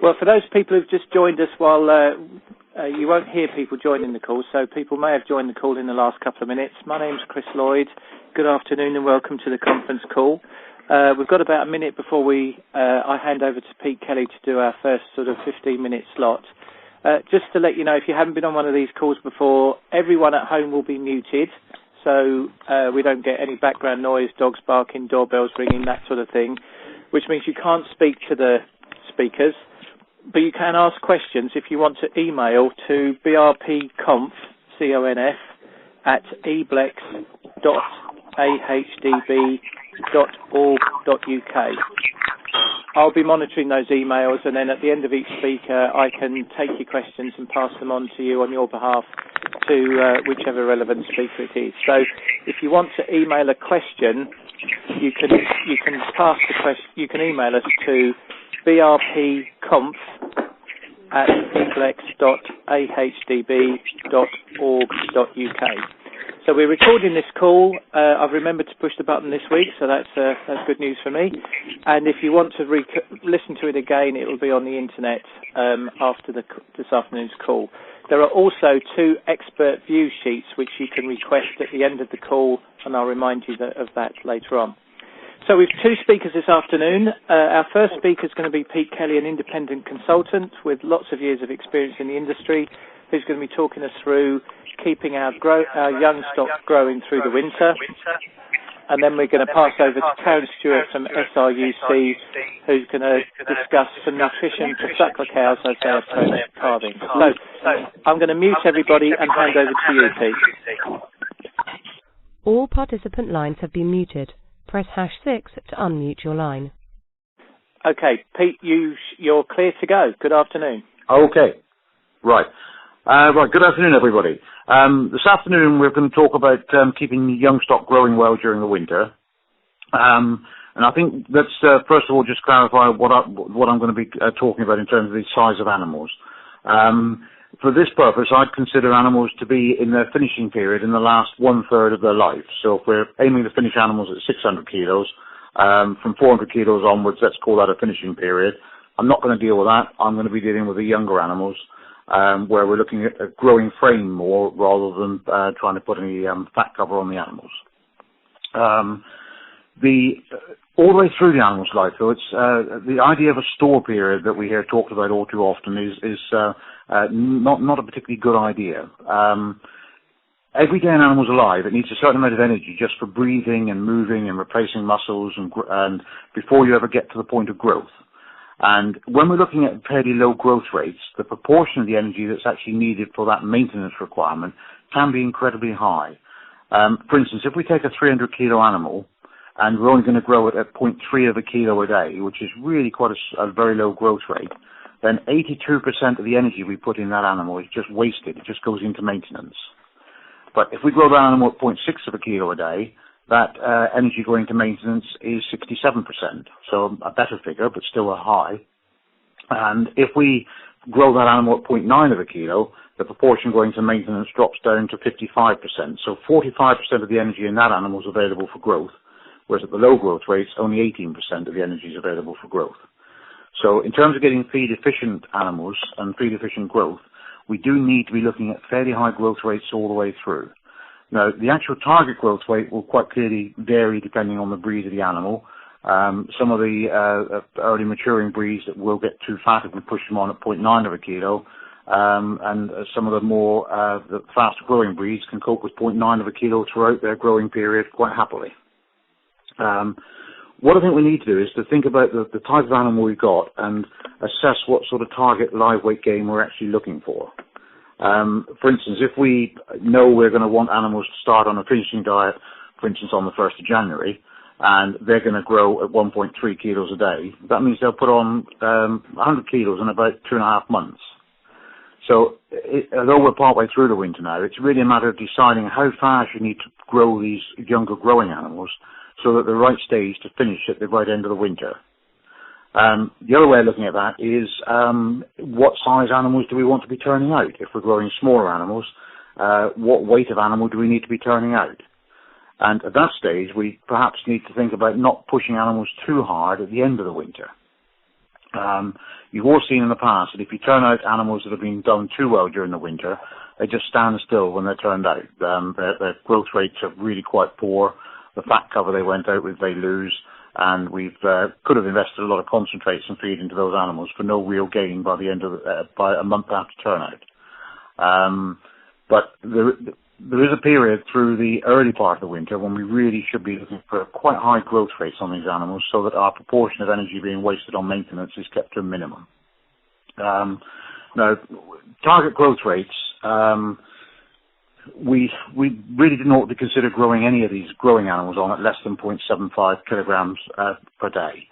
Well, for those people who've just joined us, you won't hear people joining the call, so people may have joined the call in the last couple of minutes. My name's Chris Lloyd. Good afternoon and welcome to the conference call. We've got about a minute before I hand over to Pete Kelly to do our first sort of 15-minute slot. Just to let you know, if you haven't been on one of these calls before, everyone at home will be muted, so we don't get any background noise, dogs barking, doorbells ringing, that sort of thing, which means you can't speak to the speakers, but you can ask questions if you want to email to brpconf, C-O-N-F, at eblex.ahdb.org.uk. I'll be monitoring those emails, and then at the end of each speaker, I can take your questions and pass them on to you on your behalf to whichever relevant speaker it is. So, if you want to email a question, you can pass the question. You can email us to brpconf at eblex.ahdb.org.uk. So we're recording this call. I've remembered to push the button this week, so that's good news for me. And if you want to listen to it again, it will be on the internet after this afternoon's call. There are also 2 expert view sheets which you can request at the end of the call, and I'll remind you of that later on. So we've 2 speakers this afternoon. Our first speaker is going to be Pete Kelly, an independent consultant with lots of years of experience in the industry, who's going to be talking us through keeping our young stock growing through the winter. And then we're going to pass over to Karen Stewart from SRUC, who's going to discuss some nutrition for suckler cows as they approach calving. So I'm going to mute everybody and hand over to you, Pete. All participant lines have been muted. Press #6 to unmute your line. Okay, Pete, you're clear to go. Good afternoon. Okay, right. Good afternoon, everybody. This afternoon we're going to talk about keeping young stock growing well during the winter. And I think let's first of all just clarify what I'm going to be talking about in terms of the size of animals. For this purpose, I'd consider animals to be in their finishing period in the last 1/3 of their life. So if we're aiming to finish animals at 600 kilos, from 400 kilos onwards, let's call that a finishing period. I'm not going to deal with that. I'm going to be dealing with the younger animals, where we're looking at a growing frame more rather than trying to put any fat cover on the animals. All the way through the animal's life, though, it's the idea of a store period that we hear talked about all too often is not a particularly good idea. Every day an animal's alive, it needs a certain amount of energy just for breathing and moving and replacing muscles and before you ever get to the point of growth. And when we're looking at fairly low growth rates, the proportion of the energy that's actually needed for that maintenance requirement can be incredibly high. For instance, if we take a 300 kilo animal and we're only going to grow it at 0.3 of a kilo a day, which is really quite a very low growth rate, then 82% of the energy we put in that animal is just wasted. It just goes into maintenance. But if we grow that animal at 0.6 of a kilo a day, that energy going to maintenance is 67%, so a better figure, but still a high. And if we grow that animal at 0.9 of a kilo, the proportion going to maintenance drops down to 55%. So 45% of the energy in that animal is available for growth, whereas at the low growth rates, only 18% of the energy is available for growth. So in terms of getting feed-efficient animals and feed-efficient growth, we do need to be looking at fairly high growth rates all the way through. Now, the actual target growth rate will quite clearly vary depending on the breed of the animal. Some of the early maturing breeds that will get too fat if we push them on at 0.9 of a kilo, and some of the more the faster growing breeds can cope with 0.9 of a kilo throughout their growing period quite happily. What I think we need to do is to think about the type of animal we've got and assess what sort of target live weight gain we're actually looking for. For instance, if we know we're going to want animals to start on a finishing diet, for instance, on the 1st of January, and they're going to grow at 1.3 kilos a day, that means they'll put on 100 kilos in about 2.5 months. So although we're partway through the winter now, it's really a matter of deciding how fast you need to grow these younger growing animals so that the right stage to finish at the right end of the winter. The other way of looking at that is what size animals do we want to be turning out? If we're growing smaller animals, what weight of animal do we need to be turning out? And at that stage, we perhaps need to think about not pushing animals too hard at the end of the winter. You've all seen in the past that if you turn out animals that have been done too well during the winter, they just stand still when they're turned out. Their growth rates are really quite poor. The fat cover they went out with, they lose. And we've could have invested a lot of concentrates and feed into those animals for no real gain by the end of by a month after turnout. But there is a period through the early part of the winter when we really should be looking for quite high growth rates on these animals so that our proportion of energy being wasted on maintenance is kept to a minimum. Now, target growth rates, we really didn't ought to consider growing any of these growing animals on at less than 0.75 kilograms per day.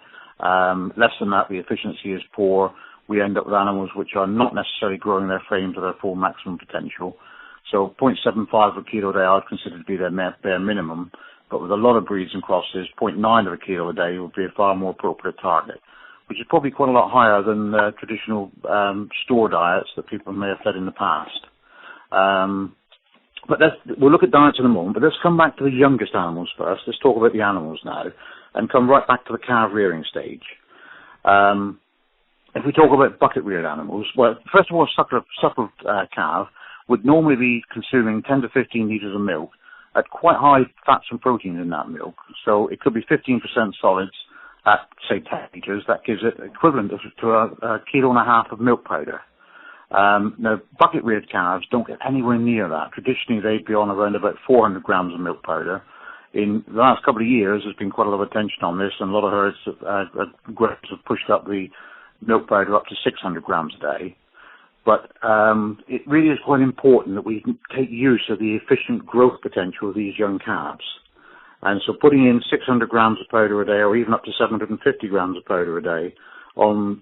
Less than that, the efficiency is poor. We end up with animals which are not necessarily growing their frame to their full maximum potential. So 0.75 of a kilo a day I'd consider to be their bare minimum, but with a lot of breeds and crosses, 0.9 of a kilo a day would be a far more appropriate target, which is probably quite a lot higher than traditional store diets that people may have fed in the past. But we'll look at diets in a moment, but let's come back to the youngest animals first. Let's talk about the animals now and come right back to the calf rearing stage. If we talk about bucket-reared animals, well, first of all, a suckled calf would normally be consuming 10 to 15 litres of milk at quite high fats and proteins in that milk. So it could be 15% solids at, say, 10 litres. That gives it equivalent to a kilo and a half of milk powder. Now, bucket-reared calves don't get anywhere near that. Traditionally, they'd be on around about 400 grams of milk powder. In the last couple of years, there's been quite a lot of attention on this, and a lot of herds have pushed up the milk powder up to 600 grams a day. But it really is quite important that we take use of the efficient growth potential of these young calves. And so putting in 600 grams of powder a day, or even up to 750 grams of powder a day on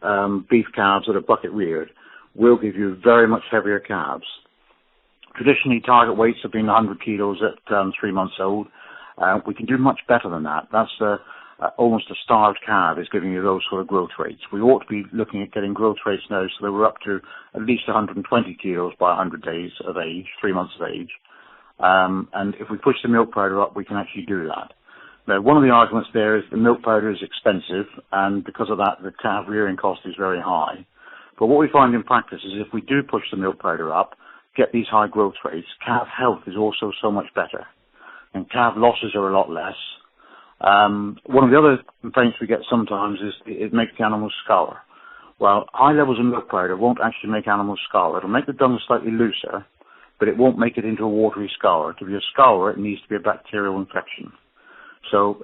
beef calves that are bucket reared will give you very much heavier calves. Traditionally, target weights have been 100 kilos at 3 months old. We can do much better than that. That's almost a starved calf is giving you those sort of growth rates. We ought to be looking at getting growth rates now so that we're up to at least 120 kilos by 100 days of age, 3 months of age. And if we push the milk powder up, we can actually do that. Now, one of the arguments there is the milk powder is expensive, and because of that, the calf rearing cost is very high. But what we find in practice is if we do push the milk powder up, get these high growth rates, calf health is also so much better, and calf losses are a lot less. One of the other complaints we get sometimes is it makes the animals scour. Well, high levels of milk powder won't actually make animals scour. It'll make the dung slightly looser, but it won't make it into a watery scour. To be a scour, it needs to be a bacterial infection. So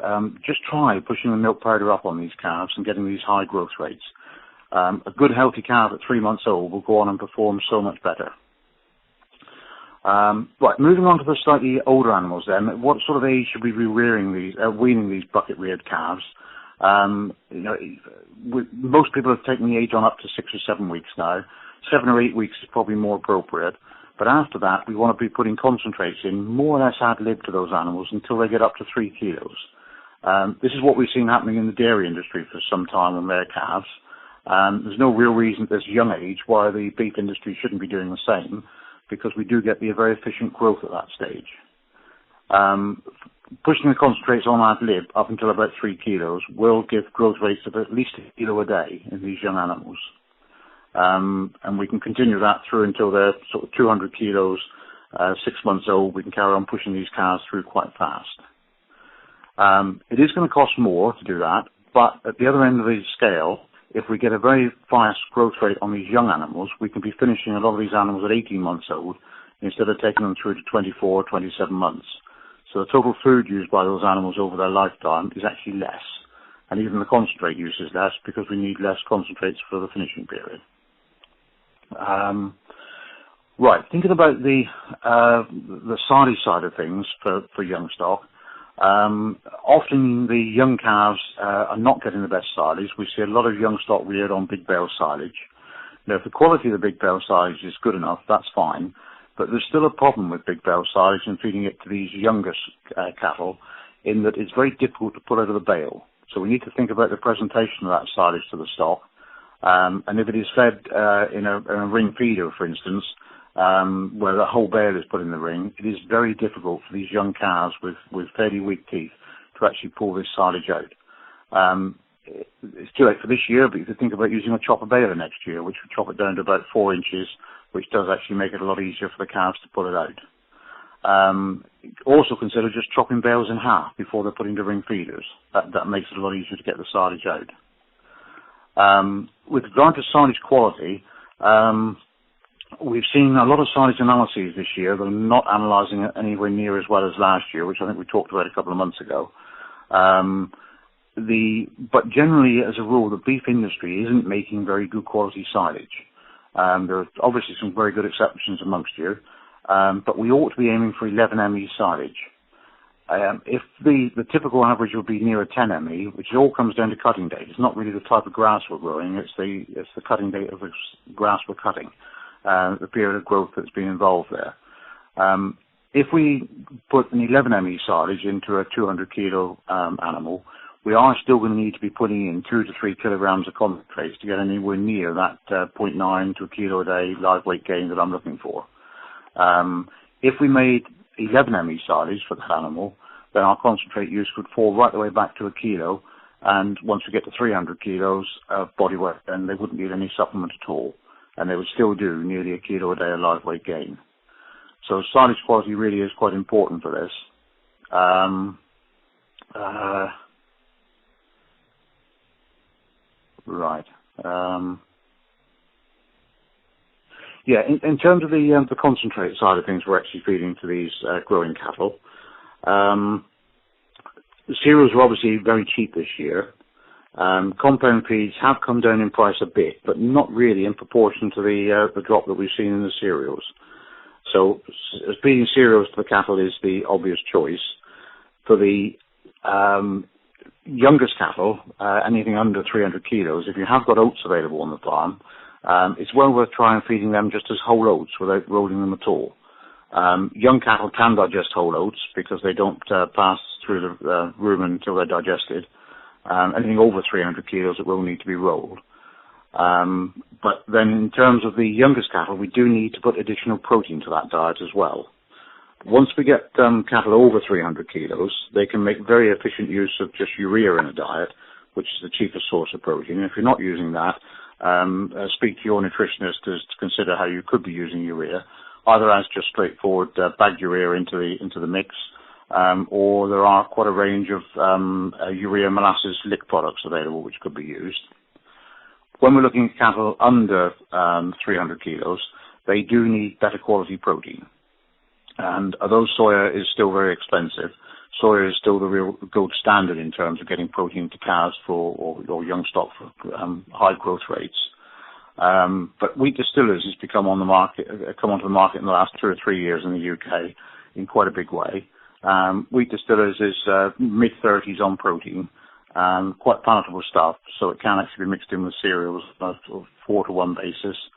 just try pushing the milk powder up on these calves and getting these high growth rates. A good healthy calf at 3 months old will go on and perform so much better. Right, moving on to the slightly older animals then, what sort of age should we be weaning these bucket-reared calves? Most people have taken the age on up to 6 or 7 weeks now. 7 or 8 weeks is probably more appropriate. But after that, we want to be putting concentrates in more or less ad lib to those animals until they get up to 3 kilos. This is what we've seen happening in the dairy industry for some time on their calves. There's no real reason at this young age why the beef industry shouldn't be doing the same, because we do get the very efficient growth at that stage. Pushing the concentrates on ad lib up until about 3 kilos will give growth rates of at least a kilo a day in these young animals. And we can continue that through until they're sort of 200 kilos, 6 months old. We can carry on pushing these calves through quite fast. It is going to cost more to do that, but at the other end of the scale, if we get a very fast growth rate on these young animals, we can be finishing a lot of these animals at 18 months old instead of taking them through to 24, 27 months. So the total food used by those animals over their lifetime is actually less. And even the concentrate use is less because we need less concentrates for the finishing period. Right, thinking about the silage side of things for young stock, often the young calves are not getting the best silage. We see a lot of young stock reared on big bale silage. Now, if the quality of the big bale silage is good enough, that's fine. But there's still a problem with big bale silage and feeding it to these younger cattle in that it's very difficult to pull out of the bale. So we need to think about the presentation of that silage to the stock. And if it is fed in a ring feeder, for instance, where the whole bale is put in the ring, it is very difficult for these young calves with fairly weak teeth to actually pull this silage out. it's too late for this year, but you could think about using a chopper baler next year, which would chop it down to about 4 inches, which does actually make it a lot easier for the calves to pull it out. Also consider just chopping bales in half before they're put into ring feeders. That makes it a lot easier to get the silage out. With regard to silage quality, we've seen a lot of silage analyses this year that are not analysing it anywhere near as well as last year, which I think we talked about a couple of months ago. But generally, as a rule, the beef industry isn't making very good quality silage. There are obviously some very good exceptions amongst you, but we ought to be aiming for 11 ME silage. If the typical average would be near a 10 ME, which all comes down to cutting date. It's not really the type of grass we're growing, it's the cutting date of the grass we're cutting, the period of growth that's been involved there. If we put an 11 ME silage into a 200 kilo animal, we are still going to need to be putting in 2 to 3 kilograms of concentrates to get anywhere near that 0.9 to a kilo a day live weight gain that I'm looking for. If we made 11 ME silage for that animal, then our concentrate use would fall right the way back to a kilo, and once we get to 300 kilos of body weight, then they wouldn't need any supplement at all, and they would still do nearly a kilo a day of live weight gain. So silage quality really is quite important for this. Right. In terms of the concentrate side of things we're actually feeding to these growing cattle, the cereals are obviously very cheap this year. Compound feeds have come down in price a bit, but not really in proportion to the drop that we've seen in the cereals. So feeding cereals to the cattle is the obvious choice. For the youngest cattle, anything under 300 kilos, if you have got oats available on the farm, it's well worth trying feeding them just as whole oats without rolling them at all. Young cattle can digest whole oats because they don't pass through the rumen until they're digested. Anything over 300 kilos, it will need to be rolled. But then in terms of the youngest cattle, we do need to put additional protein to that diet as well. Once we get cattle over 300 kilos, they can make very efficient use of just urea in a diet, which is the cheapest source of protein. And if you're not using that, speak to your nutritionist to consider how you could be using urea, either as just straightforward bagged urea into the mix, or there are quite a range of urea molasses lick products available which could be used. When we're looking at cattle under 300 kilos, they do need better quality protein. And although soya is still very expensive, soya is still the real gold standard in terms of getting protein to calves or young stock for high growth rates. But wheat distillers has come onto the market in the last 2 or 3 years in the UK in quite a big way. Wheat distillers is mid-30s on protein, quite palatable stuff, so it can actually be mixed in with cereals on a 4-to-1 basis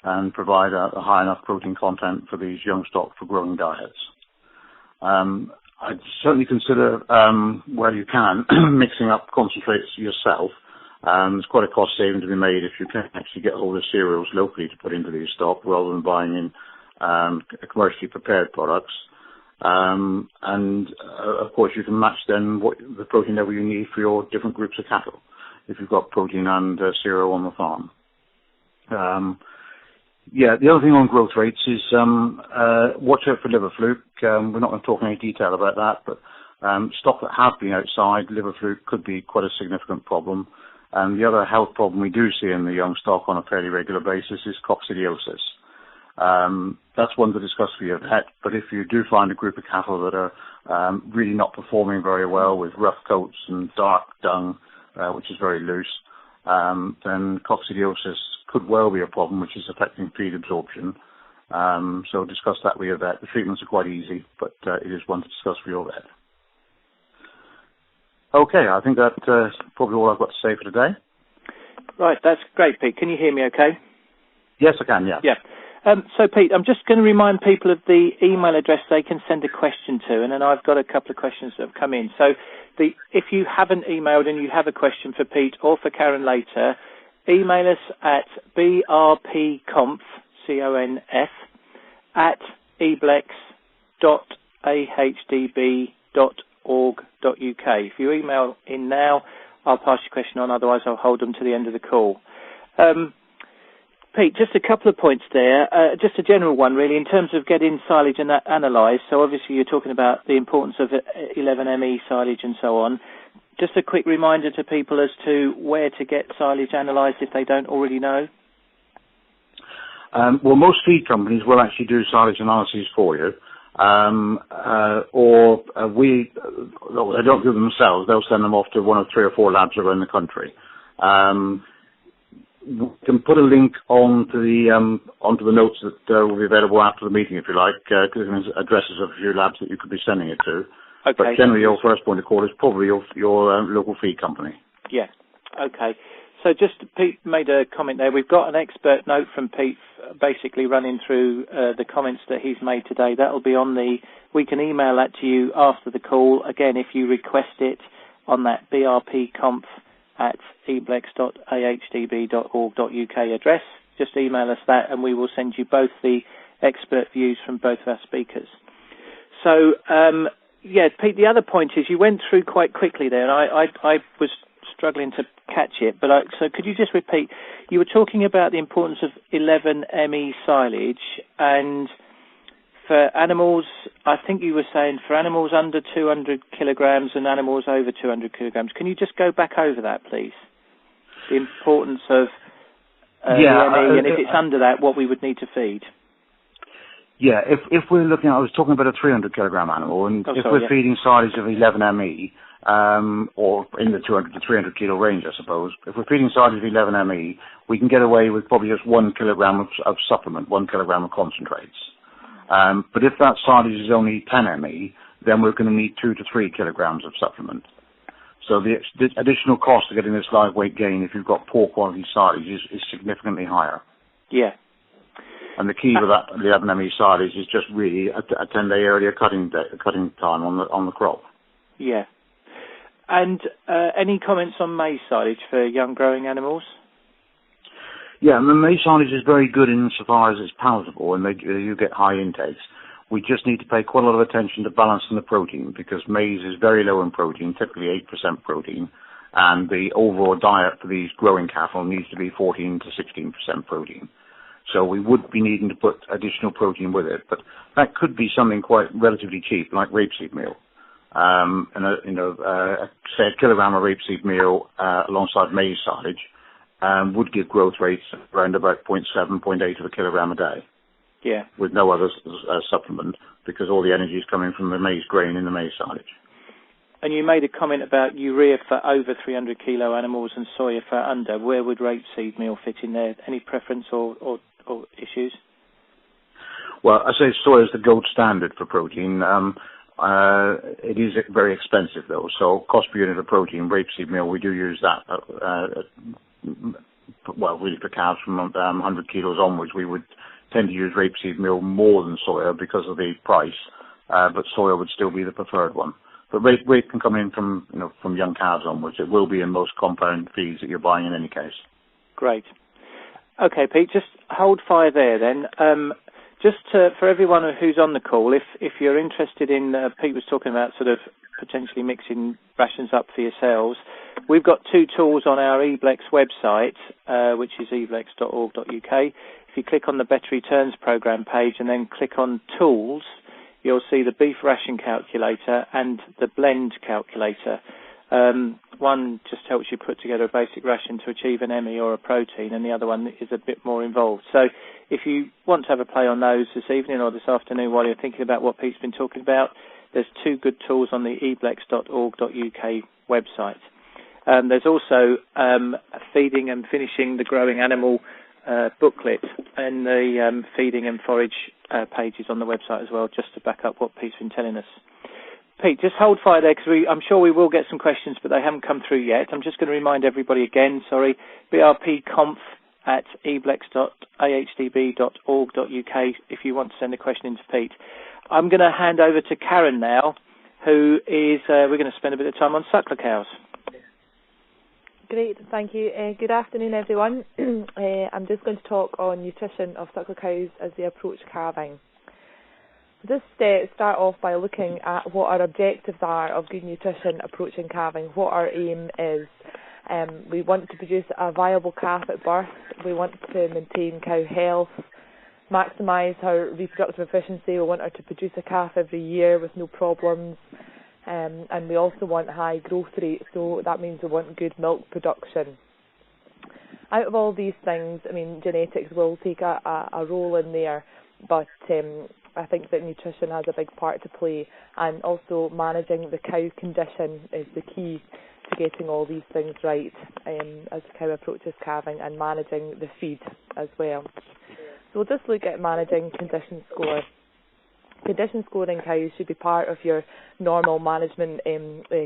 and provide a high enough protein content for these young stock for growing diets. I'd certainly consider, where you can, mixing up concentrates yourself. There's quite a cost saving to be made if you can actually get hold of cereals locally to put into these stock rather than buying in commercially prepared products. Of course, you can match then what the protein level you need for your different groups of cattle if you've got protein and cereal on the farm. The other thing on growth rates is watch out for liver fluke. We're not going to talk in any detail about that, but stock that have been outside, liver fluke could be quite a significant problem. And the other health problem we do see in the young stock on a fairly regular basis is coccidiosis. That's one to discuss for your vet, but if you do find a group of cattle that are really not performing very well with rough coats and dark dung, which is very loose, then coccidiosis could well be a problem which is affecting feed absorption. So discuss that with your vet. The treatments are quite easy, but it is one to discuss with your vet. Okay, I think that's probably all I've got to say for today. Right, that's great, Pete. Can you hear me okay? Yes, I can, yeah. Yeah. So, Pete, I'm just going to remind people of the email address they can send a question to, and then I've got a couple of questions that have come in. So if you haven't emailed and you have a question for Pete or for Karen later, email us at brpconf, C-O-N-F, at eblex.ahdb.org.uk. If you email in now, I'll pass your question on, otherwise I'll hold them to the end of the call. Pete, just a couple of points there, just a general one really, in terms of getting silage analysed. So obviously you're talking about the importance of 11ME silage and so on. Just a quick reminder to people as to where to get silage analysed if they don't already know. Well, most feed companies will actually do silage analyses for you, they don't do them themselves. They'll send them off to one of 3 or 4 labs around the country. We can put a link onto the notes that will be available after the meeting, if you like, because there's addresses of a few labs that you could be sending it to. Okay. But generally, your first point of call is probably your local feed company. Yeah. Okay. So just Pete made a comment there. We've got an expert note from Pete basically running through the comments that he's made today. That'll be on we can email that to you after the call. Again, if you request it on that brpconf@eblex.ahdb.org.uk address, just email us that and we will send you both the expert views from both of our speakers. So, Pete, the other point is you went through quite quickly there, and I was struggling to catch it, but so could you just repeat? You were talking about the importance of 11ME silage, and for animals, I think you were saying for animals under 200 kilograms and animals over 200 kilograms. Can you just go back over that, please? The importance of the ME, and if it's under that, what we would need to feed. Yeah, if we're looking at, I was talking about a 300 kilogram animal, and we're feeding silage of 11ME, or in the 200 to 300 kilo range, I suppose. If we're feeding silage of 11ME, we can get away with probably just 1 kilogram of supplement, 1 kilogram of concentrates. But if that silage is only 10ME, then we're going to need 2 to 3 kilograms of supplement. So the additional cost of getting this live weight gain, if you've got poor quality silage, is significantly higher. Yeah. And the key with that 11ME silage is just really a 10-day earlier cutting time on the crop. Yeah. And any comments on maize silage for young growing animals? Yeah, and the maize silage is very good insofar as it's palatable and you get high intakes. We just need to pay quite a lot of attention to balancing the protein, because maize is very low in protein, typically 8% protein, and the overall diet for these growing cattle needs to be 14 to 16% protein. So we would be needing to put additional protein with it, but that could be something quite relatively cheap, like rapeseed meal. Say a kilogram of rapeseed meal alongside maize silage would give growth rates around about 0.7, 0.8 of a kilogram a day. Yeah. With no other supplement, because all the energy is coming from the maize grain in the maize silage. And you made a comment about urea for over 300 kilo animals and soya for under. Where would rapeseed meal fit in there? Any preference or issues? Well, I say soya is the gold standard for protein. It is very expensive, though. So cost per unit of protein, rapeseed meal, we do use that. Really for calves from 100 kilos onwards, we would tend to use rapeseed meal more than soya because of the price, but soya would still be the preferred one. But rape can come in from young calves onwards. It will be in most compound feeds that you're buying in any case. Great. Okay, Pete, just hold fire there then. For everyone who's on the call, if you're interested in, Pete was talking about sort of potentially mixing rations up for yourselves. We've got 2 tools on our EBLEX website, which is eblex.org.uk. If you click on the Better Returns Programme page and then click on Tools, you'll see the beef ration calculator and the blend calculator. One just helps you put together a basic ration to achieve an ME or a protein, and the other one is a bit more involved. So if you want to have a play on those this evening or this afternoon while you're thinking about what Pete's been talking about, there's 2 good tools on the eblex.org.uk website. There's also feeding and finishing the growing animal booklet and the feeding and forage pages on the website as well, just to back up what Pete's been telling us. Pete, just hold fire there, because I'm sure we will get some questions, but they haven't come through yet. I'm just going to remind everybody again, brpconf@eblex.ahdb.org.uk if you want to send a question in to Pete. I'm going to hand over to Karen now, who is, we're going to spend a bit of time on suckler cows. Great, thank you. Good afternoon, everyone. I'm just going to talk on nutrition of suckler cows as they approach calving. Just start off by looking at what our objectives are of good nutrition approaching calving, what our aim is. We want to produce a viable calf at birth, we want to maintain cow health, maximise her reproductive efficiency, we want her to produce a calf every year with no problems, and we also want high growth rate, so that means we want good milk production. Out of all these things, I mean, genetics will take a role in there, but I think that nutrition has a big part to play, and also managing the cow condition is the key to getting all these things right as the cow approaches calving, and managing the feed as well. So we'll just look at managing condition score. Condition scoring cows should be part of your normal management,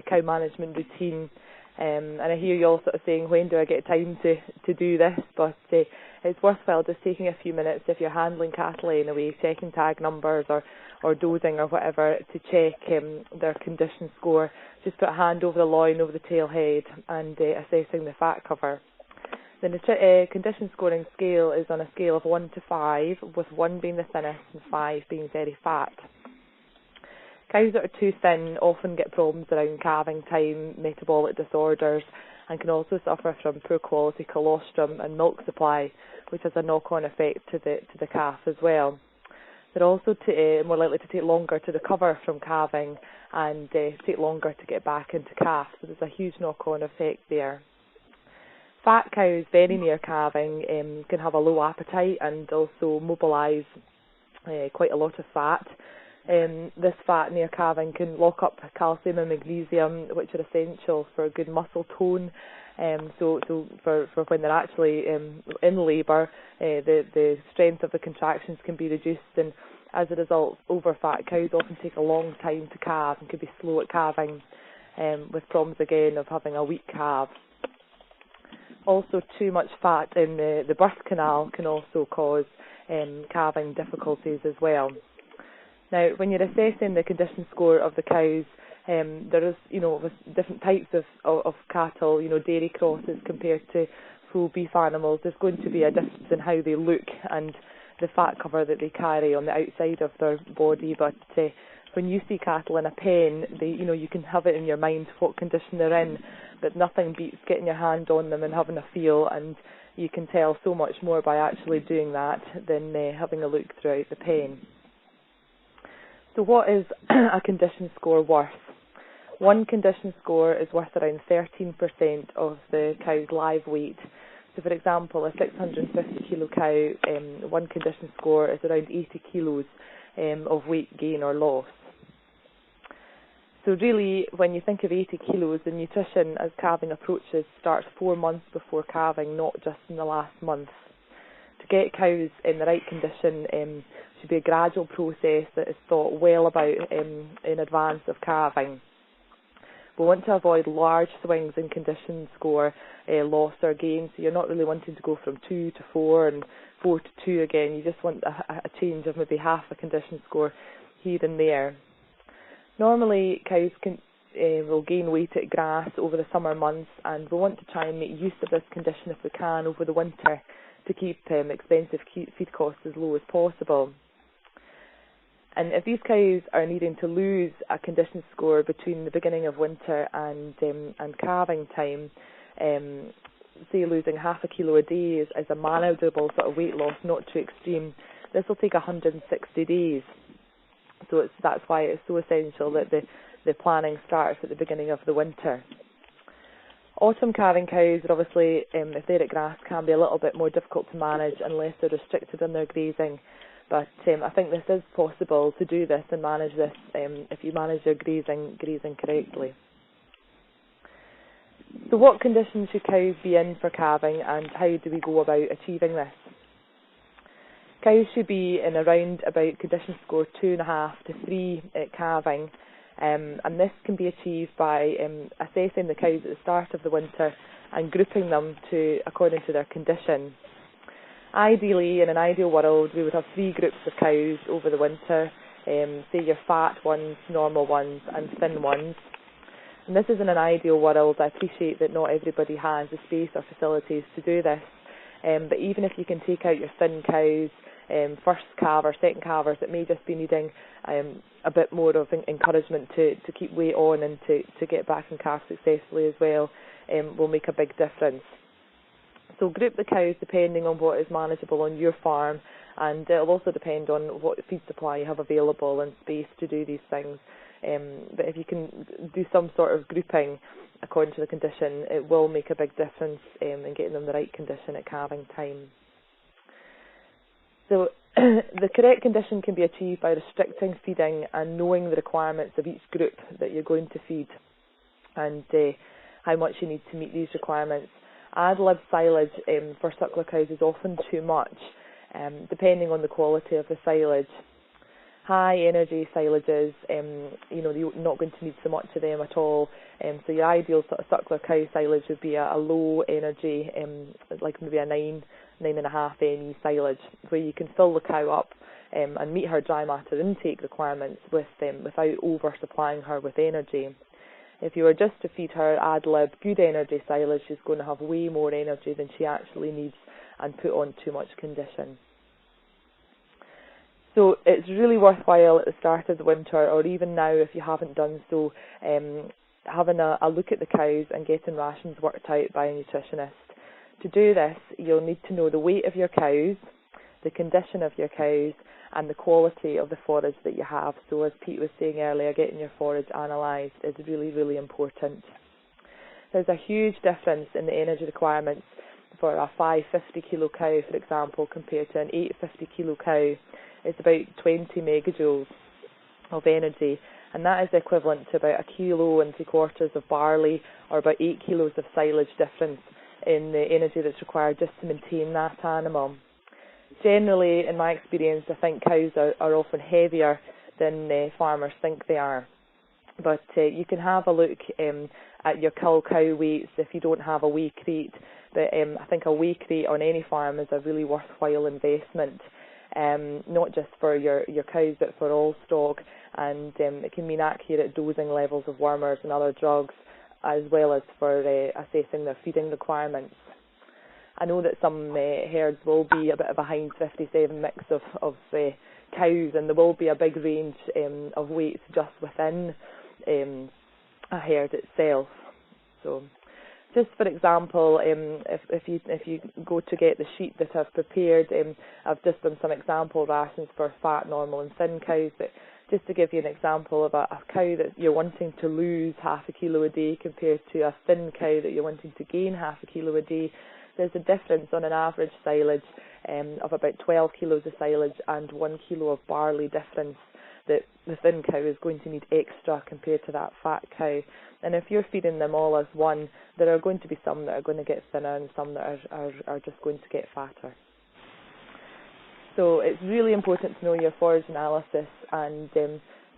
cow management routine. And I hear you all sort of saying, when do I get time to do this? But it's worthwhile just taking a few minutes if you're handling cattle anyway, checking tag numbers or dosing or whatever, to check their condition score. Just put a hand over the loin, over the tail head, and assessing the fat cover. The condition scoring scale is on a scale of 1 to 5, with 1 being the thinnest and 5 being very fat. Cows that are too thin often get problems around calving time, metabolic disorders, and can also suffer from poor quality colostrum and milk supply, which has a knock-on effect to the calf as well. They're also more likely to take longer to recover from calving and take longer to get back into calf, so there's a huge knock-on effect there. Fat cows very near calving can have a low appetite and also mobilise quite a lot of fat. This fat near calving can lock up calcium and magnesium, which are essential for good muscle tone. So for when they're actually in labour, the strength of the contractions can be reduced, and as a result, over-fat cows often take a long time to calve and can be slow at calving, with problems again of having a weak calf. Also, too much fat in the birth canal can also cause calving difficulties as well. Now, when you're assessing the condition score of the cows, there is, with different types of cattle, dairy crosses compared to full beef animals, there's going to be a difference in how they look and the fat cover that they carry on the outside of their body. But when you see cattle in a pen, you can have it in your mind what condition they're in, but nothing beats getting your hand on them and having a feel, and you can tell so much more by actually doing that than having a look throughout the pen. So what is a condition score worth? One condition score is worth around 13% of the cow's live weight. So for example, a 650 kilo cow, one condition score is around 80 kilos of weight gain or loss. So really, when you think of 80 kilos, the nutrition as calving approaches starts 4 months before calving, not just in the last month. To get cows in the right condition should be a gradual process that is thought well about in advance of calving. We want to avoid large swings in condition score, loss or gain, so you're not really wanting to go from 2 to 4 and 4 to 2 again. You just want a change of maybe half a condition score here and there. Normally, cows will gain weight at grass over the summer months, and we want to try and make use of this condition if we can over the winter to keep expensive feed costs as low as possible. And if these cows are needing to lose a condition score between the beginning of winter and calving time, say losing half a kilo a day is a manageable sort of weight loss, not too extreme, this will take 160 days. So that's why it's so essential that the planning starts at the beginning of the winter. Autumn calving cows are obviously, if they're at grass, can be a little bit more difficult to manage unless they're restricted in their grazing. But I think this is possible to do this and manage this if you manage your grazing correctly. So what conditions should cows be in for calving, and how do we go about achieving this? Cows should be in around about condition score 2.5 to 3 at calving, and this can be achieved by assessing the cows at the start of the winter and grouping them according to their condition. Ideally, in an ideal world, we would have 3 groups of cows over the winter, say your fat ones, normal ones and thin ones. And this is in an ideal world. I appreciate that not everybody has the space or facilities to do this, but even if you can take out your thin cows, first calver, second calvers that may just be needing a bit more of encouragement to keep weight on and to get back and calf successfully as well, will make a big difference. So group the cows depending on what is manageable on your farm, and it'll also depend on what feed supply you have available and space to do these things. But if you can do some sort of grouping according to the condition, it will make a big difference in getting them the right condition at calving time. So the correct condition can be achieved by restricting feeding and knowing the requirements of each group that you're going to feed and how much you need to meet these requirements. Ad-lib silage for suckler cows is often too much, depending on the quality of the silage. High energy silages, you're not going to need so much of them at all. So your ideal sort of suckler cow silage would be a low energy, like maybe a 9.5 ME silage, where you can fill the cow up and meet her dry matter intake requirements without oversupplying her with energy. If you were just to feed her ad-lib good energy silage, she's going to have way more energy than she actually needs and put on too much condition. So it's really worthwhile at the start of the winter, or even now if you haven't done so, having a look at the cows and getting rations worked out by a nutritionist. To do this, you'll need to know the weight of your cows, the condition of your cows, and the quality of the forage that you have. So as Pete was saying earlier, getting your forage analysed is really, really important. There's a huge difference in the energy requirements for a 550 kilo cow, for example, compared to an 850 kilo cow. It's about 20 megajoules of energy, and that is equivalent to about 1.75 kilos of barley, or about 8 kilos of silage difference in the energy that's required just to maintain that animal. Generally, in my experience, I think cows are often heavier than farmers think they are. But you can have a look at your cull cow weights if you don't have a weigh crate. But I think a weigh crate on any farm is a really worthwhile investment, not just for your cows but for all stock. And it can mean accurate dosing levels of wormers and other drugs, as well as for assessing their feeding requirements. I know that some herds will be a bit of a Heinz 57 mix of cows, and there will be a big range of weights just within a herd itself. So, just for example, if you go to get the sheet that I've prepared, I've just done some example rations for fat, normal and thin cows, but just to give you an example of a cow that you're wanting to lose half a kilo a day compared to a thin cow that you're wanting to gain half a kilo a day, there's a difference on an average silage of about 12 kilos of silage and 1 kilo of barley difference that the thin cow is going to need extra compared to that fat cow. And if you're feeding them all as one, there are going to be some that are going to get thinner and some that are just going to get fatter. So it's really important to know your forage analysis, and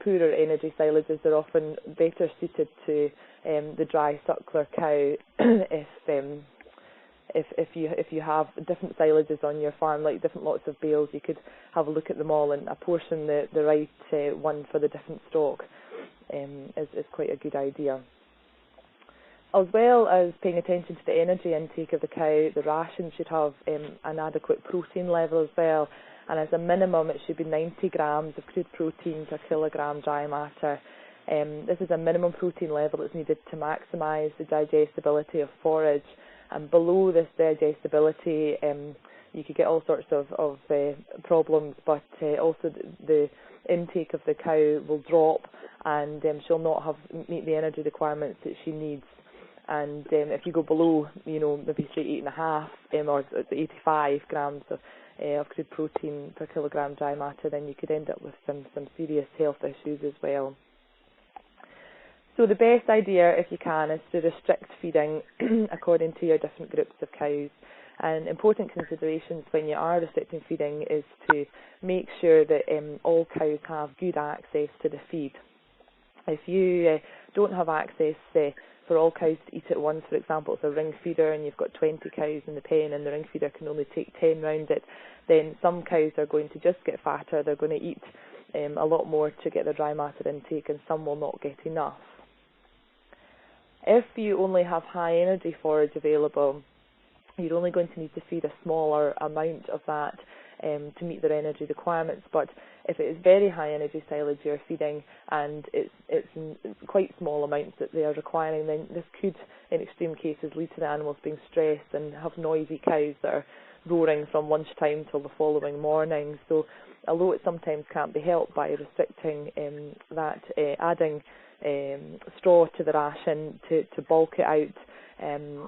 poorer energy silages are often better suited to the dry suckler cow if you have different silages on your farm, like different lots of bales, you could have a look at them all and apportion the right one for the different stock is quite a good idea. As well as paying attention to the energy intake of the cow, the ration should have an adequate protein level as well, and as a minimum it should be 90 grams of crude protein per kilogram dry matter. This is a minimum protein level that's needed to maximise the digestibility of forage, and below this digestibility you could get all sorts of problems, but also the intake of the cow will drop, and she'll not meet the energy requirements that she needs. And if you go below, maybe say 8.5 or 85 grams of crude protein per kilogram dry matter, then you could end up with some serious health issues as well. So the best idea, if you can, is to restrict feeding according to your different groups of cows. And important considerations when you are restricting feeding is to make sure that all cows have good access to the feed. If you don't have access for all cows to eat at once, for example, it's a ring feeder and you've got 20 cows in the pen and the ring feeder can only take 10 round it, then some cows are going to just get fatter, they're going to eat a lot more to get their dry matter intake, and some will not get enough. If you only have high energy forage available, you're only going to need to feed a smaller amount of that to meet their energy requirements. But if it is very high energy silage you're feeding and it's in quite small amounts that they are requiring, then this could, in extreme cases, lead to the animals being stressed and have noisy cows that are roaring from lunchtime till the following morning. So although it sometimes can't be helped by restricting adding straw to the ration to bulk it out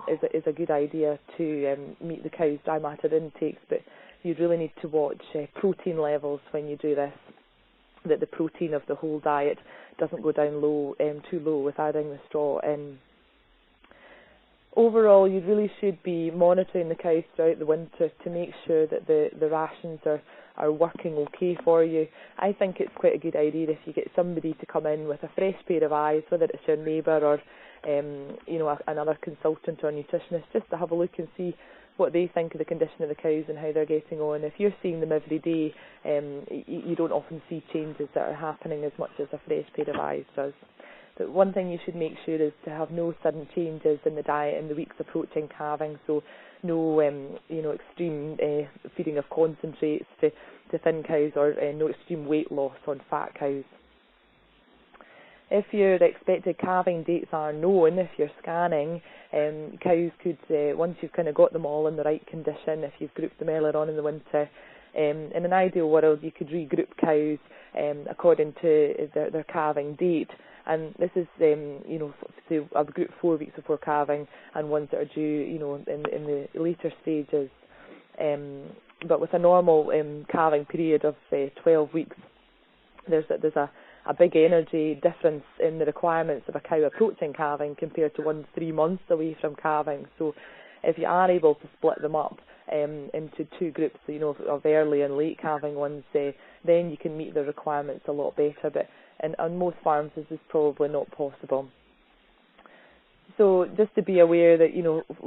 is a good idea to meet the cow's dry matter intakes. But you really need to watch protein levels when you do this, that the protein of the whole diet doesn't go down too low with adding the straw in. Overall, you really should be monitoring the cows throughout the winter to make sure that the rations are working okay for you. I think it's quite a good idea if you get somebody to come in with a fresh pair of eyes, whether it's your neighbour or another consultant or nutritionist, just to have a look and see what they think of the condition of the cows and how they're getting on. If you're seeing them every day, you don't often see changes that are happening as much as a fresh pair of eyes does. But one thing you should make sure is to have no sudden changes in the diet in the weeks approaching calving, so no extreme feeding of concentrates to thin cows, or no extreme weight loss on fat cows. If your expected calving dates are known, if you're scanning, cows could, once you've kind of got them all in the right condition, if you've grouped them earlier on in the winter, in an ideal world you could regroup cows according to their calving date. And this is, so I've grouped 4 weeks before calving and ones that are due, in the later stages. But with a normal calving period of 12 weeks, there's a big energy difference in the requirements of a cow approaching calving compared to one 3 months away from calving. So if you are able to split them up into two groups, of early and late calving ones, then you can meet the requirements a lot better. But on most farms this is probably not possible. So just to be aware that,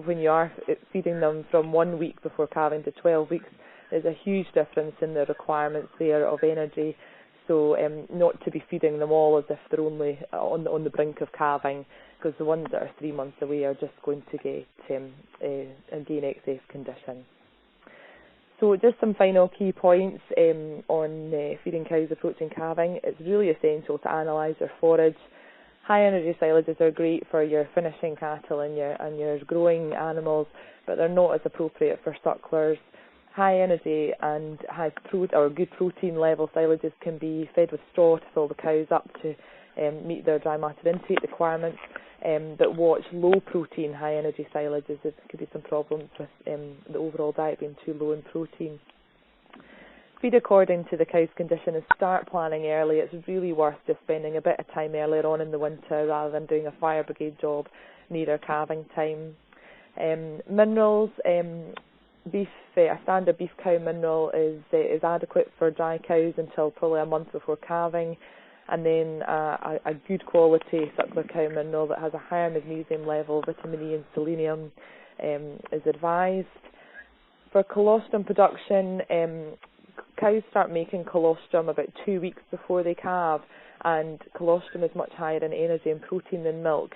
when you are feeding them from 1 week before calving to 12 weeks, there's a huge difference in the requirements there of energy. So not to be feeding them all as if they're only on the brink of calving, because the ones that are 3 months away are just going to get gain excess condition. So just some final key points on feeding cows approaching calving. It's really essential to analyse their forage. High energy silages are great for your finishing cattle and your growing animals, but they're not as appropriate for sucklers. High energy and good protein level silages can be fed with straw to fill the cows up to meet their dry matter intake requirements. But watch low protein, high energy silages. There could be some problems with the overall diet being too low in protein. Feed according to the cow's condition and start planning early. It's really worth just spending a bit of time earlier on in the winter rather than doing a fire brigade job near calving time. Minerals. A standard beef cow mineral is adequate for dry cows until probably a month before calving, and then a good quality suckler cow mineral that has a higher magnesium level, vitamin E and selenium is advised. For colostrum production, cows start making colostrum about 2 weeks before they calve, and colostrum is much higher in energy and protein than milk.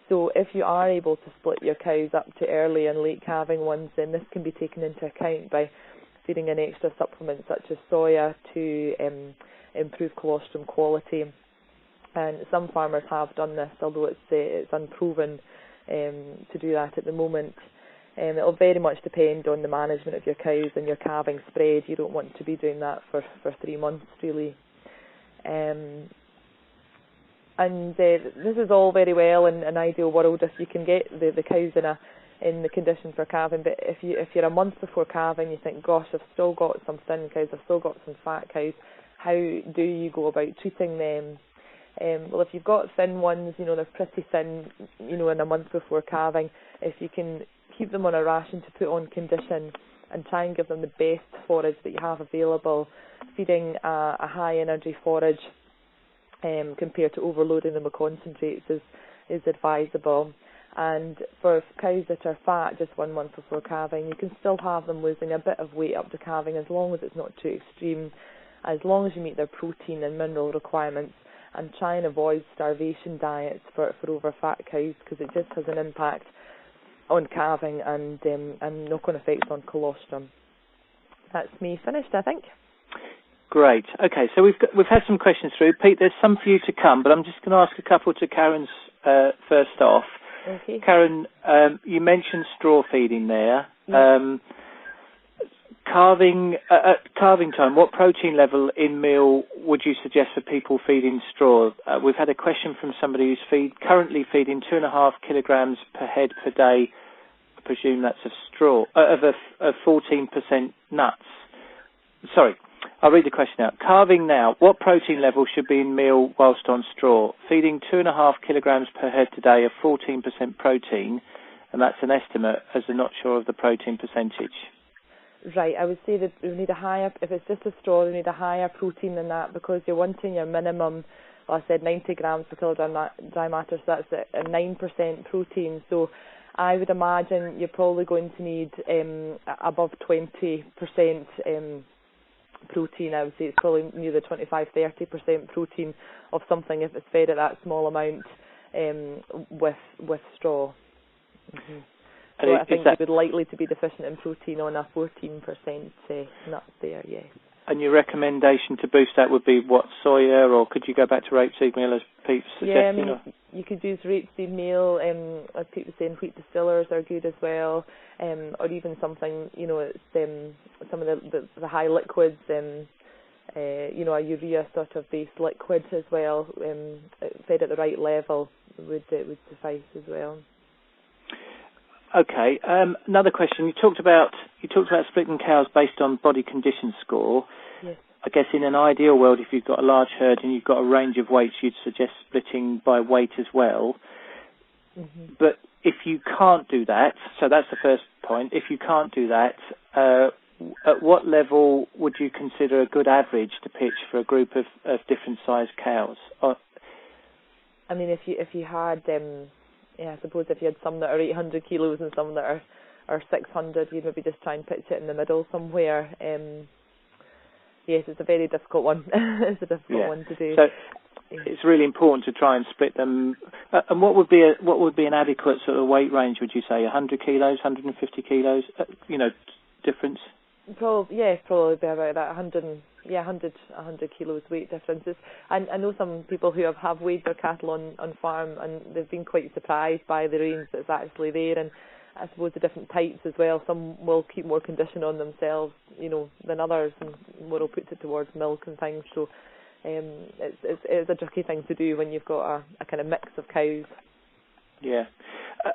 So if you are able to split your cows up to early and late calving ones, then this can be taken into account by feeding in extra supplements such as soya to improve colostrum quality. And some farmers have done this, although it's unproven to do that at the moment. It will very much depend on the management of your cows and your calving spread. You don't want to be doing that for 3 months really. And this is all very well in an ideal world if you can get the cows in the condition for calving. But if you're a month before calving, you think, gosh, I've still got some thin cows, I've still got some fat cows. How do you go about treating them? Well, if you've got thin ones, they're pretty thin, in a month before calving. If you can keep them on a ration to put on condition and try and give them the best forage that you have available, feeding a high energy forage compared to overloading them with concentrates is advisable. And for cows that are fat just 1 month before calving, you can still have them losing a bit of weight up to calving as long as it's not too extreme, as long as you meet their protein and mineral requirements, and try and avoid starvation diets for over fat cows, because it just has an impact on calving and knock-on effects on colostrum. That's me finished, I think. Great. Okay, so we've had some questions through. Pete, there's some for you to come, but I'm just going to ask a couple to Karen's first off. Okay. Karen, you mentioned straw feeding there. Yep. Calving at calving time, what protein level in meal would you suggest for people feeding straw? We've had a question from somebody who's currently feeding 2.5 kilograms per head per day. I presume that's of straw of 14% nuts. Sorry, I'll read the question out. Calving now, what protein level should be in meal whilst on straw? Feeding 2.5 kilograms per head today of 14% protein, and that's an estimate as they're not sure of the protein percentage. Right, I would say that we need a higher, if it's just a straw, we need a higher protein than that, because you're wanting your minimum, well, I said 90 grams per kilogram dry matter, so that's a 9% protein. So I would imagine you're probably going to need above 20% protein. I would say it's probably near the 25-30% protein of something if it's fed at that small amount with straw. Mm-hmm. So I think you would likely to be deficient in protein on a 14% nut there, yes. And your recommendation to boost that would be what, soya, or could you go back to rapeseed meal as Pete was suggesting? Yeah, you could use rapeseed meal, as Pete was saying, wheat distillers are good as well, or even something, it's some of the high liquids, a urea sort of based liquid as well, fed at the right level would suffice as well. Okay. Another question. You talked about splitting cows based on body condition score. Yes. I guess in an ideal world, if you've got a large herd and you've got a range of weights, you'd suggest splitting by weight as well. Mm-hmm. But if you can't do that, so that's the first point. If you can't do that, at what level would you consider a good average to pitch for a group of different sized cows? I mean, if you had I suppose if you had some that are 800 kilos and some that are 600, you'd maybe just try and pitch it in the middle somewhere. Yes, it's a very difficult one. It's a difficult one to do. So it's really important to try and split them. And what would be an adequate sort of weight range? Would you say 100 kilos, 150 kilos? Difference. Probably be about that 100 kilos weight differences. And I know some people who have weighed their cattle on farm, and they've been quite surprised by the range that's actually there. And I suppose the different types as well. Some will keep more condition on themselves, than others, and more will put it towards milk and things. So it's a tricky thing to do when you've got a kind of mix of cows. Yeah,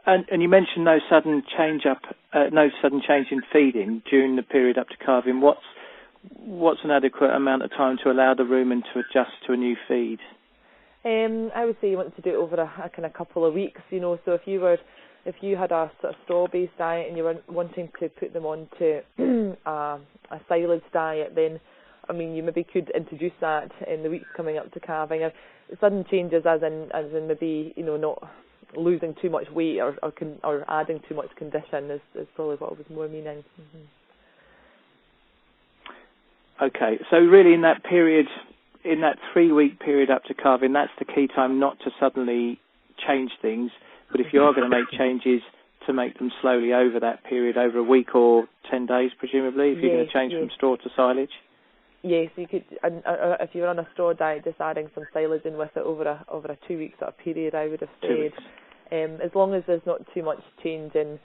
and you mentioned no sudden change in feeding during the period up to calving. What's an adequate amount of time to allow the rumen to adjust to a new feed? I would say you want to do it over a kind of couple of weeks. So if you had a sort of straw-based diet and you were wanting to put them onto a silage diet, then you maybe could introduce that in the weeks coming up to calving. Sudden changes, as in maybe not losing too much weight or adding too much condition is probably what I was more meaning. Mm-hmm. Okay, so really in that 3-week period up to calving, that's the key time not to suddenly change things, but if you are going to make changes, to make them slowly over that period, over a week or 10 days presumably, if you're going to change from straw to silage. Yes, you could, and if you're on a straw diet, just adding some silage in with it over a 2-week sort of period, I would have said. As long as there's not too much change in,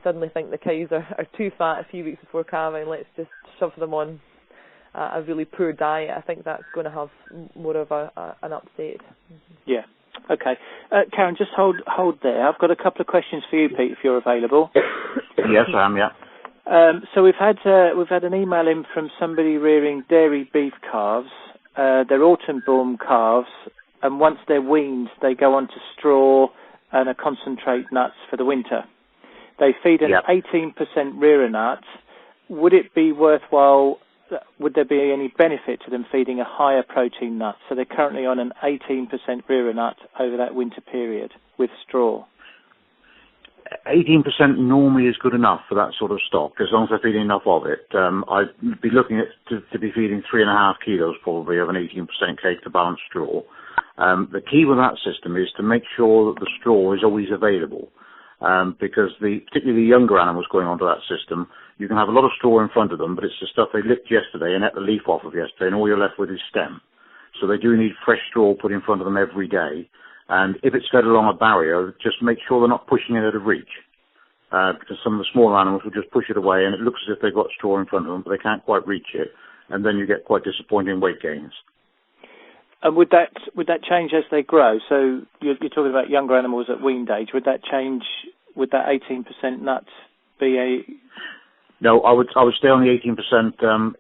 suddenly think the cows are too fat a few weeks before calving, let's just shove them on a really poor diet. I think that's going to have more of an upset. Yeah. Okay. Karen, just hold there. I've got a couple of questions for you, Pete, if you're available. Yes, I am, yeah. So we've had an email in from somebody rearing dairy beef calves. They're autumn-born calves, and once they're weaned, they go on to straw and a concentrate nuts for the winter. They feed an 18% rearer nut. Would it be worthwhile? Would there be any benefit to them feeding a higher protein nut? So they're currently on an 18% rearer nut over that winter period with straw. 18% normally is good enough for that sort of stock, as long as they're feeding enough of it. I'd be looking at to be feeding 3.5 kilos probably of an 18% cake to balance straw. The key with that system is to make sure that the straw is always available. because particularly the younger animals going onto that system, you can have a lot of straw in front of them, but it's the stuff they licked yesterday and ate the leaf off of yesterday, and all you're left with is stem. So they do need fresh straw put in front of them every day. And if it's fed along a barrier, just make sure they're not pushing it out of reach. Because some of the smaller animals will just push it away, and it looks as if they've got straw in front of them, but they can't quite reach it. And then you get quite disappointing weight gains. And would that change as they grow? So you're talking about younger animals at weaned age. Would that change? Would that 18% nut be a? No, I would stay on the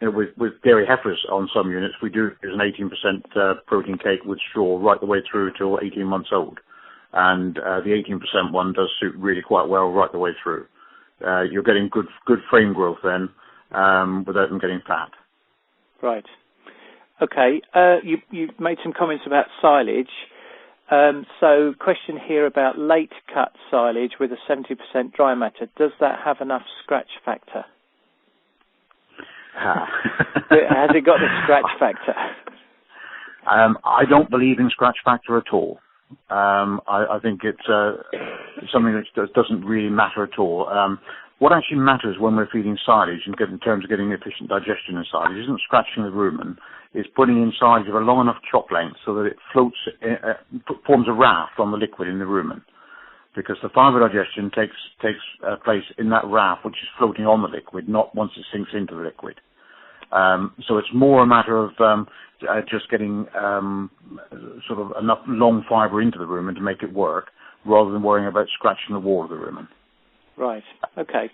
18% with dairy heifers on some units. We do use an 18% protein cake with straw right the way through till 18 months old, and the 18% one does suit really quite well right the way through. You're getting good frame growth then without them getting fat. Right. Okay. You made some comments about silage. So question here about late cut silage with a 70% dry matter. Does that have enough scratch factor? Has it got the scratch factor? I don't believe in scratch factor at all. I think it's something that doesn't really matter at all. What actually matters when we're feeding silage in terms of getting efficient digestion in silage isn't scratching the rumen, is putting in silage of a long enough chop length so that it floats, forms a raft on the liquid in the rumen. Because the fibre digestion takes place in that raft which is floating on the liquid, not once it sinks into the liquid. So it's more a matter of just getting sort of enough long fibre into the rumen to make it work, rather than worrying about scratching the wall of the rumen. Right, okay.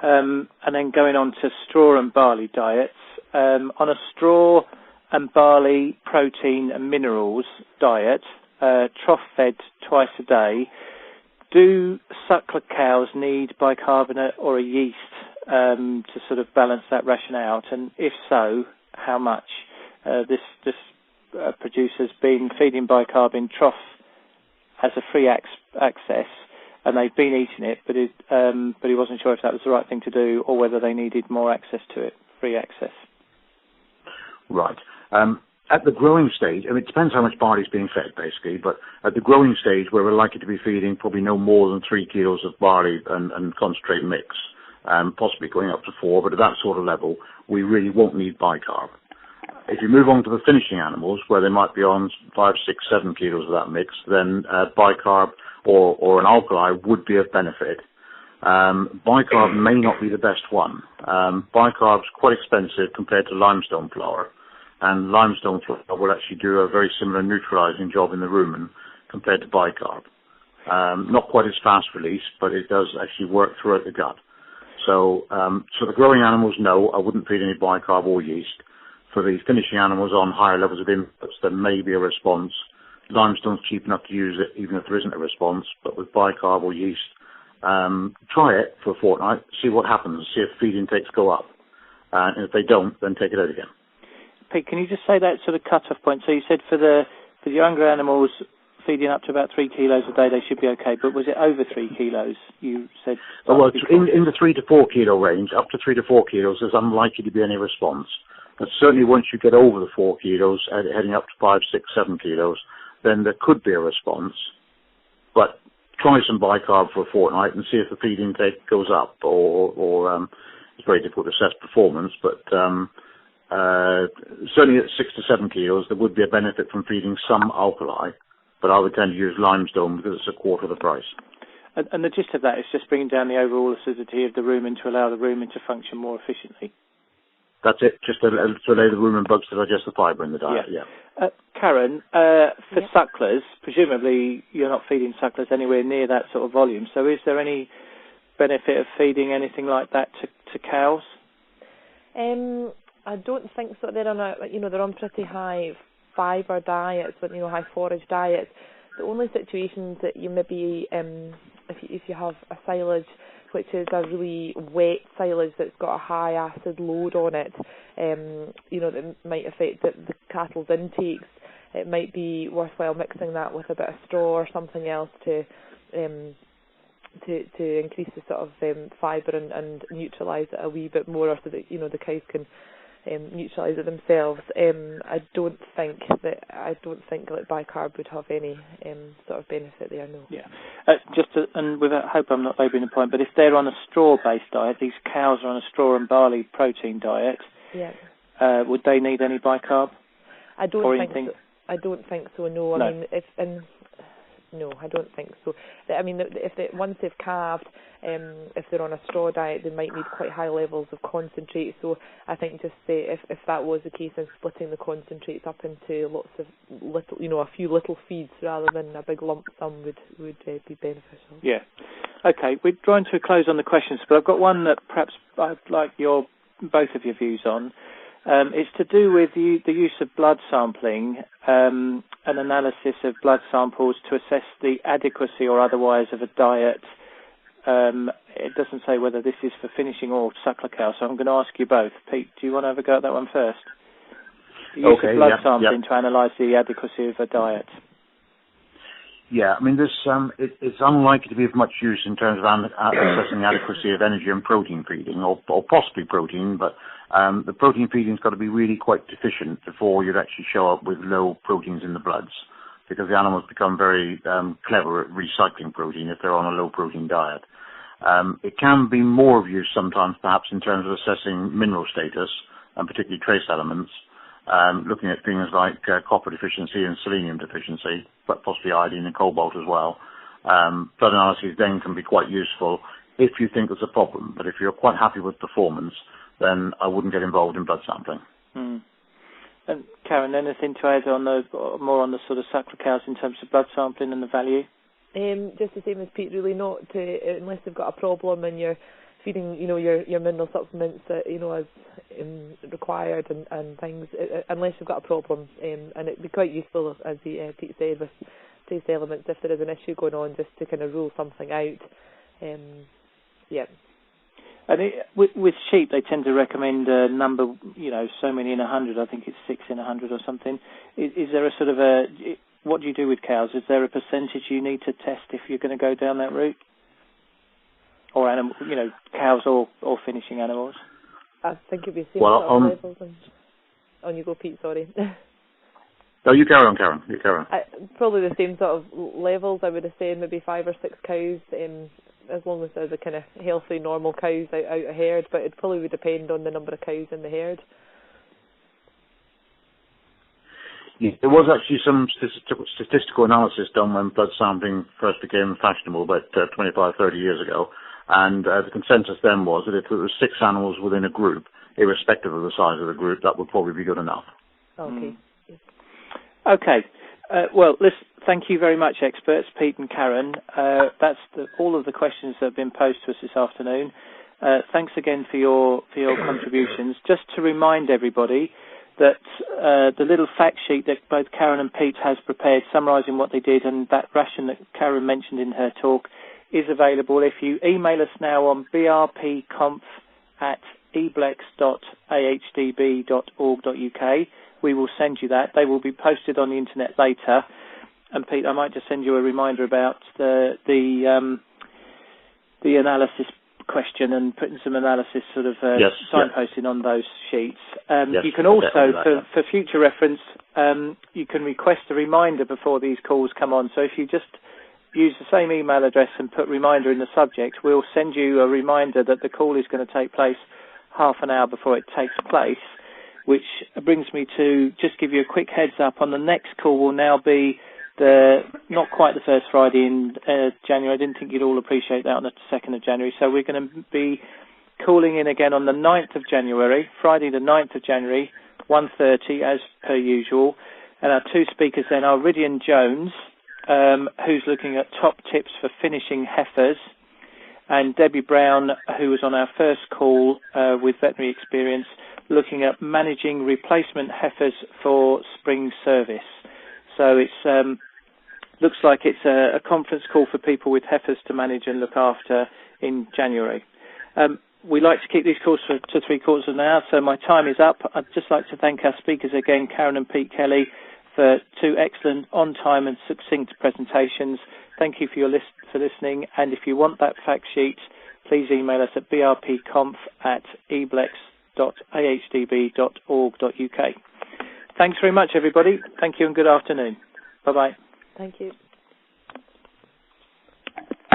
And then going on to straw and barley diets. On a straw and barley protein and minerals diet, trough fed twice a day, do suckler cows need bicarbonate or a yeast to sort of balance that ration out? And if so, how much? This producer's been feeding bicarb in trough as a free access, and they've been eating it, but he wasn't sure if that was the right thing to do or whether they needed more access to it, free access. Right. At the growing stage, I mean, it depends how much barley is being fed, basically, but at the growing stage, where we're likely to be feeding probably no more than 3 kilos of barley and concentrate mix, possibly going up to 4, but at that sort of level, we really won't need bicarb. If you move on to the finishing animals, where they might be on 5, 6, 7 kilos of that mix, then bicarb or an alkali would be of benefit. Bicarb may not be the best one. Bicarb's quite expensive compared to limestone flour, and limestone flour will actually do a very similar neutralizing job in the rumen compared to bicarb. Not quite as fast release, but it does actually work throughout the gut. So the growing animals, no, I wouldn't feed any bicarb or yeast. For the finishing animals on higher levels of inputs, there may be a response. Limestone's cheap enough to use it, even if there isn't a response. But with bicarb or yeast, try it for a fortnight, see what happens, see if feed intakes go up. And if they don't, then take it out again. Pete, can you just say that sort of cut-off point? So you said for the younger animals, feeding up to about 3 kilos a day, they should be okay. But was it over 3 kilos? You said. Well, in the 3 to 4 kilo range, up to 3 to 4 kilos, there's unlikely to be any response. But certainly once you get over the 4 kilos, heading up to 5, 6, 7 kilos, then there could be a response. But try some bicarb for a fortnight and see if the feed intake goes up, or it's very difficult to assess performance, but certainly at 6 to 7 kilos, there would be a benefit from feeding some alkali, but I would tend to use limestone because it's a quarter of the price. And the gist of that is just bringing down the overall acidity of the rumen to allow the rumen to function more efficiently. That's it, just to allow the rumen bugs to digest the fibre in the diet, yeah. Karen, for sucklers, presumably you're not feeding sucklers anywhere near that sort of volume, so is there any benefit of feeding anything like that to cows? I don't think so. They're on pretty high fibre diets, but high forage diets. The only situations that you maybe, if you have a silage which is a really wet silage that's got a high acid load on it, that might affect the cattle's intakes, it might be worthwhile mixing that with a bit of straw or something else to increase the sort of fibre and neutralise it a wee bit more, so that the cows can neutralise it themselves. I don't think like bicarb would have any sort of benefit there. No. Yeah. And without hope I'm not labouring the point, but if they're on a straw-based diet, these cows are on a straw and barley protein diet. Yeah. Would they need any bicarb? I don't think so. I don't think so. No. No. I mean, no, I don't think so. I mean, once they've calved, if they're on a straw diet, they might need quite high levels of concentrate. So I think just say if that was the case, then splitting the concentrates up into lots of little, a few little feeds rather than a big lump sum would be beneficial. Yeah. Okay, we're drawing to a close on the questions, but I've got one that perhaps I'd like both of your views on. It's to do with the use of blood sampling, an analysis of blood samples to assess the adequacy or otherwise of a diet. It doesn't say whether this is for finishing or suckler cow, so I'm going to ask you both. Pete, do you want to have a go at that one first? The use of blood sampling to analyse the adequacy of a diet. Yeah, I mean, it's unlikely to be of much use in terms of assessing the adequacy of energy and protein feeding, or possibly protein, but the protein feeding's got to be really quite deficient before you'd actually show up with low proteins in the bloods, because the animals become very clever at recycling protein if they're on a low-protein diet. It can be more of use sometimes, perhaps, in terms of assessing mineral status, and particularly trace elements, looking at things like copper deficiency and selenium deficiency, but possibly iodine and cobalt as well. Blood analyses then can be quite useful if you think there's a problem, but if you're quite happy with performance, then I wouldn't get involved in blood sampling. And Karen, anything to add on more on the sort of suckler cows in terms of blood sampling and the value? Just the same as Pete, really, not to, unless they've got a problem and you're feeding, your mineral supplements that, as required and things, unless you've got a problem. And it'd be quite useful, as Pete said, with trace elements, if there is an issue going on, just to kind of rule something out. Yeah. And with sheep, they tend to recommend a number, so many in 100. I think it's 6 in 100 or something. Is there a sort of what do you do with cows? Is there a percentage you need to test if you're going to go down that route? Or animal, cows or finishing animals? I think it'd be the same sort of levels. On you go, Pete, sorry. No, you carry on, Karen. You carry on. Probably the same sort of levels, I would have said, maybe 5 or 6 cows, as long as there's a kind of healthy, normal cows out a herd, but it probably would depend on the number of cows in the herd. Yeah, there was actually some statistical analysis done when blood sampling first became fashionable about 25, 30 years ago, and the consensus then was that if there were 6 animals within a group, irrespective of the size of the group, that would probably be good enough. Okay. Okay. Well, thank you very much, experts, Pete and Karen. That's all of the questions that have been posed to us this afternoon. Thanks again for your contributions. Just to remind everybody that the little fact sheet that both Karen and Pete has prepared summarising what they did, and that ration that Karen mentioned in her talk, is available. If you email us now on brpconf@eblex.ahdb.org.uk, we will send you that. They will be posted on the internet later. And Pete, I might just send you a reminder about the analysis question and putting some analysis sort of signposting on those sheets. You can also, for future reference, you can request a reminder before these calls come on. So if you just use the same email address and put reminder in the subject, we'll send you a reminder that the call is going to take place half an hour before it takes place, which brings me to just give you a quick heads up. On the next call will now be not quite the first Friday in January. I didn't think you'd all appreciate that, on the 2nd of January. So we're going to be calling in again on the 9th of January, Friday the 9th of January, 1:30 as per usual. And our 2 speakers then are Rydian Jones, who's looking at top tips for finishing heifers, and Debbie Brown, who was on our first call with veterinary experience, looking at managing replacement heifers for spring service. So it's looks like it's a conference call for people with heifers to manage and look after in January. We like to keep these calls to 3/4 of an hour, so my time is up. I'd just like to thank our speakers again, Karen and Pete Kelly, for 2 excellent on-time and succinct presentations. Thank you for listening, and if you want that fact sheet, please email us at brpconf@eblex.ahdb.org.uk. calving.ahdb.org.uk. Thanks very much, everybody. Thank you and good afternoon. Bye-bye. Thank you.